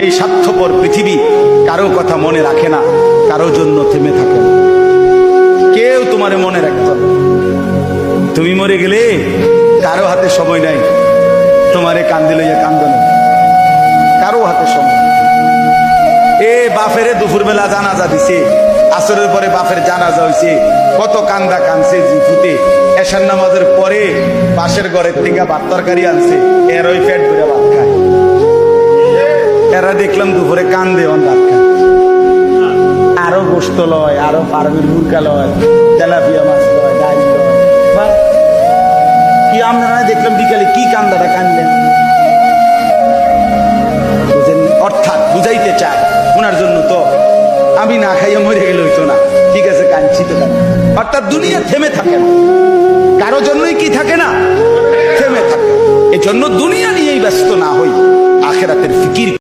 এই স্বার্থপর পৃথিবী কারো কথা মনে রাখে না, কারো জন্য থেমে থাকে না, কেউ তোমারে মনে রাখতো না। তুমি মরে গেলে কারো হাতে সময় নাই তোমারে কান্দে লইয়া কান্দন, কারো হাতে সময়। এ বাপেরে দুপুরবেলা জানাজা দিছে, আসরের পরে বাপের জানাজা হয়েছে, কত কান্দা কানছে জিফুতে। এশার নামাজের পরে পাশের ঘরের থেকে ভাত তরকারি আনছে, এর ওই পেট ভরে ভাত খায়। এরা দেখলাম দুপুরে কান্দে অন ভাত খায়, আরো গোস্ত লয়, আরো ফার্মের মুরগা লয়, তেলাপিয়া মাছ লয়, ডাল লয়। কি আপনারা দেখলাম বিকালে কি কান্দাটা কানলেন? অর্থাৎ বুঝাইতে চায় ওনার জন্য তো আমি না খাইয়ে মরে গেলে হইতো না, ঠিক আছে কাঁদছি তো। অর্থাৎ দুনিয়া থেমে থাকে না, কারো জন্যই কি থাকে না, থেমে থাকে। এই জন্য দুনিয়া নিয়েই ব্যস্ত না হই, আখিরাতের ফিকির